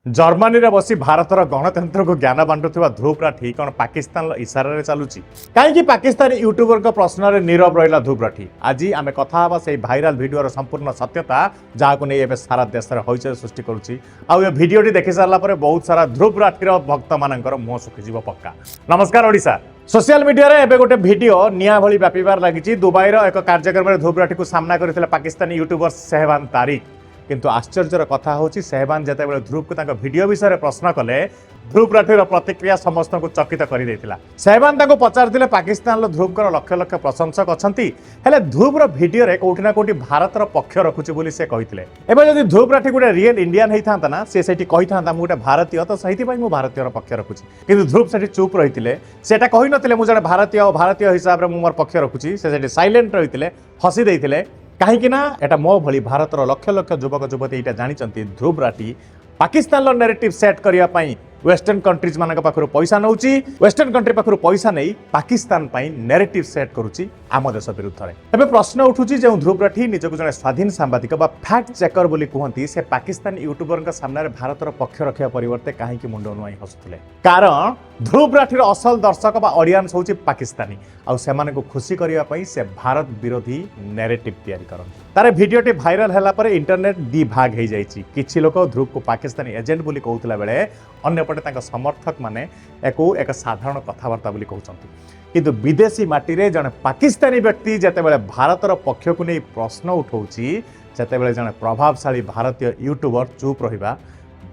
Germany रे बसी भारतर गणतंत्र को ज्ञान बांटुवा ध्रुव राठी कौन पाकिस्तान इशारे चलुची कहीं पाकिस्तानी यूट्यूबर प्रश्न में नीरव रहा ध्रुव राठी। आज आम कथा से भाइराल भिडियोर संपूर्ण सत्यता जहाँ नहीं सारा देश में हईचई सृष्टि करुच्ची आउ भिडियोटी देखि सारापर बहुत सारा ध्रुव राठीर भक्त मान मुह सुखीज पक्का। नमस्कार ओडिशा। सोशल मीडिया रे एबे गोटे वीडियो निया भली व्यापार लगी। दुबई एक कार्यक्रम में ध्रुव राठी को सामना करते पाकिस्तानी यूट्यूबर शहबान तारिक। किंतु आश्चर्यर कथा होची शहबान जेतेबेले ध्रुव को भिडियो विषय प्रश्न कले ध्रुव राठीर प्रतिक्रिया समस्त को चकित कर देथिला। शहबान ताको पचारथिले पाकिस्तान ध्रुव लक्ष लक्ष प्रशंसक अछंती हेले ध्रुवर भिडियो रे कोठी ना कोठी भारतर पक्ष रखुची बोली से कहिथिले। एबे जदि ध्रुव राठी गोटे रियल इंडियन हेइथांता ना से सेठी कहिथांता मु गोटे भारतीय तो सहिति पई मु भारतीयर पक्ष रखुची। किंतु ध्रुव सेठी चुप रहिथिले। सेटा कहि नथिले मु जने भारतीय हिसाब रे मु मोर पक्ष रखुची। से सेठी साइलेंट रहिथिले, हसी देइथिले। कहीं एटा मो भली भारतर लक्ष लक्ष युवक युवती यहाँ जानी ध्रुव राठी पाकिस्तान नेरेटिव सेट करने वेस्टर्न कंट्रीज मान पाखु पैसा नौ वेस्टर्न कंट्री पाखु पैसा नहीं पाकिस्तान नेरेटिव सेट करुच्ची आम देश विरुद्ध में। एवं प्रश्न उठुची जो ध्रुव राठी निजक जड़े स्वाधीन सांबादिक फैक्ट चेकर बोली कहती से पाकिस्तान यूट्यूबर सामने भारतर पक्ष रखा परिवर्ते कहीं मुंड नुआई हसुले। कारण ध्रुव राठीर असल दर्शक ऑडियंस होची पाकिस्तानी आउ सेमाने को खुशी करने से भारत विरोधी नेरेटिव तैयारी करन। तारे भिडियोटी भाइराल हैला परे इंटरनेट दी भाग हो जाइए। किछि लोक ध्रुव को पाकिस्तानी एजेंट बोली कहउतला बेले अन्यपटे तांका समर्थक माने एको एक साधारण कथबार्ता बोली कहउचंती। किंतु विदेशी माटी रे जने पाकिस्तानी व्यक्ति जेतेबेले भारतर पक्ष को नहीं प्रश्न उठाउची जेतेबेले जने प्रभावशाली भारतीय यूट्यूबर चुप रहिबा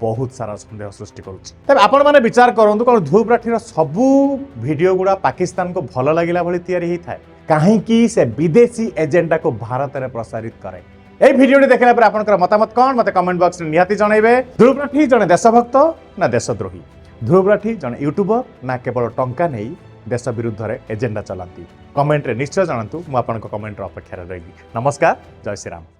बहुत सारा सन्देह सृष्टि करुच्ची। तब आपण माने विचार करंतु कोन ध्रुव राठीर सबू भिडियो गुड़ा पाकिस्तान को भल लागिला भली तैयारी ही थाए कहीं से विदेशी एजेंडा को भारत में प्रसारित करे। এই ভিডিওটি देखला पर आपनकर मतामत कौन मते कमेंट बॉक्स में निहाती जनइबे। ध्रुव राठी जने देशभक्त ना देशद्रोही? ध्रुव राठी जने यूट्यूबर ना केवल टंका नहीं देश विरुद्ध रे एजेंडा चलांती? कमेंट रे निश्चय जानतु। मु आपनकर कमेंट रो अपेक्षा रही। नमस्कार, जय श्री राम।